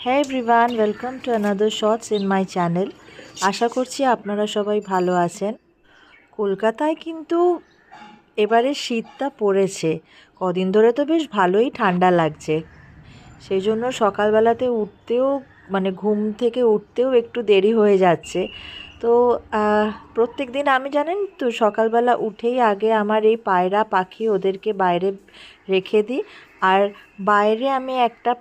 হ্যাঁ everyone, welcome to another shorts in my channel. আশা করছি আপনারা সবাই ভালো আছেন। কলকাতায় কিন্তু এবারে শীতটা পড়েছে, কদিন ধরে তো বেশ ভালোই ঠান্ডা লাগছে। সেই জন্য সকালবেলাতে উঠতেও ঘুম থেকে উঠতেও একটু দেরি হয়ে যাচ্ছে। তো প্রত্যেক দিন আমি জানেন তো সকালবেলা উঠেই আগে আমার এই পায়রা পাখি ওদেরকে বাইরে রেখে দিই। আর বাইরে আমি একটা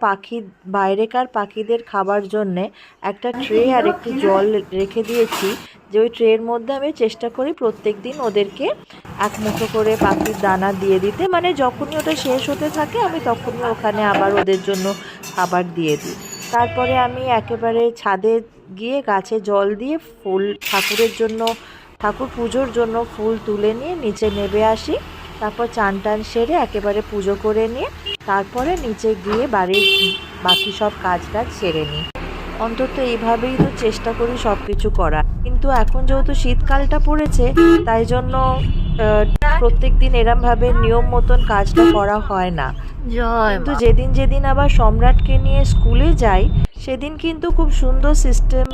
বাইরেকার পাখিদের খাবার জন্যে একটা ট্রে আর একটু জল রেখে দিয়েছি, যে ওই ট্রের মধ্যে আমি চেষ্টা করি প্রত্যেক দিন ওদেরকে এক মুঠো করে পাখির দানা দিয়ে দিতে। যখনই ওটা শেষ হতে থাকে আমি তখনই ওখানে আবার ওদের জন্য খাবার দিয়ে দিই। তারপরে আমি একেবারে ছাদে গিয়ে গাছে জল দিয়ে ঠাকুর পুজোর জন্য ফুল তুলে নিয়ে নিচে নেমে আসি। তারপর চান টান সেরে একেবারে পুজো করে নিয়ে তারপরে নিচে গিয়ে বাড়ির বাকি সব কাজ সেরে নিই। অন্তত এইভাবেই তো চেষ্টা করি সব কিছু করার। কিন্তু এখন যেহেতু শীতকালটা পড়েছে, তাই জন্য প্রত্যেক দিন এরমভাবে নিয়ম মতন কাজটা করা হয় না। কিন্তু যেদিন যেদিন আবার সম্রাটকে নিয়ে স্কুলে যাই, সেদিন কিন্তু খুব সুন্দর সিস্টেম,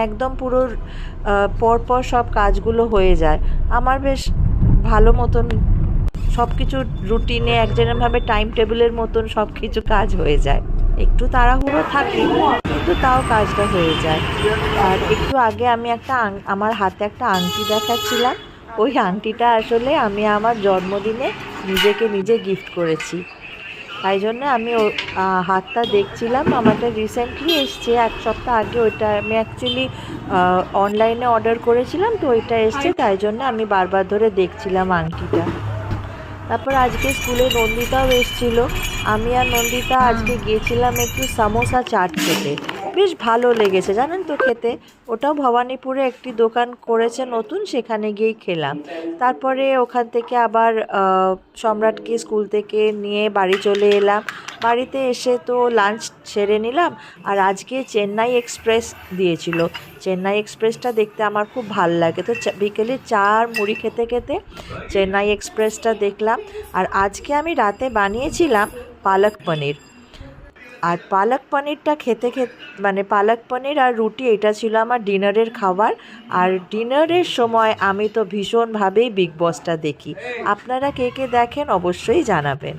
একদম পুরো পরপর সব কাজগুলো হয়ে যায়। আমার বেশ ভালো মতন সব কিছু রুটিনে যেরকমভাবে টাইম টেবিলের মতন সব কিছু কাজ হয়ে যায়। একটু তাড়াহুড়ো থাকে কিন্তু তাও কাজটা হয়ে যায়। আর একটু আগে আমি আমার হাতে একটা আংটি দেখাচ্ছিলাম। ওই আংটিটা আসলে আমি আমার জন্মদিনে নিজেকে নিজে গিফট করেছি, তাই জন্য আমি হাতটা দেখছিলাম। আমারটা রিসেন্টলি এসছে, এক সপ্তাহ আগে। ওইটা আমি অ্যাকচুয়ালি অনলাইনে অর্ডার করেছিলাম, তো ওইটা এসছে, তাই জন্য আমি বারবার ধরে দেখছিলাম আংটিটা। তারপর আজকে স্কুলে নন্দিতাও এসেছিলো। আমি আর নন্দিতা আজকে গিয়েছিলাম একটু সামোসা চাট খেতে। বেশ ভালো লেগেছে জানেন তো খেতে। ওটাও ভবানীপুরে একটি দোকান করেছে নতুন, সেখানে গিয়েই খেলাম। তারপরে ওখান থেকে আবার সম্রাটকে স্কুল থেকে নিয়ে বাড়ি চলে এলাম। বাড়িতে এসে তো লাঞ্চ সেরে নিলাম। আর আজকে চেন্নাই এক্সপ্রেস দিয়েছিল। চেন্নাই এক্সপ্রেসটা দেখতে আমার খুব ভাল লাগে, তো বিকেলে চা আর মুড়ি খেতে খেতে চেন্নাই এক্সপ্রেসটা দেখলাম। আর আজকে আমি রাতে বানিয়েছিলাম পালক পনির। আর পালক পনিরটা খেতে পালক পনির আর রুটি, এটা ছিল আমার ডিনারের খাবার। আর ডিনারের সময় আমি তো ভীষণভাবেই বিগ বসটা দেখি। আপনারা কে কে দেখেন অবশ্যই জানাবেন।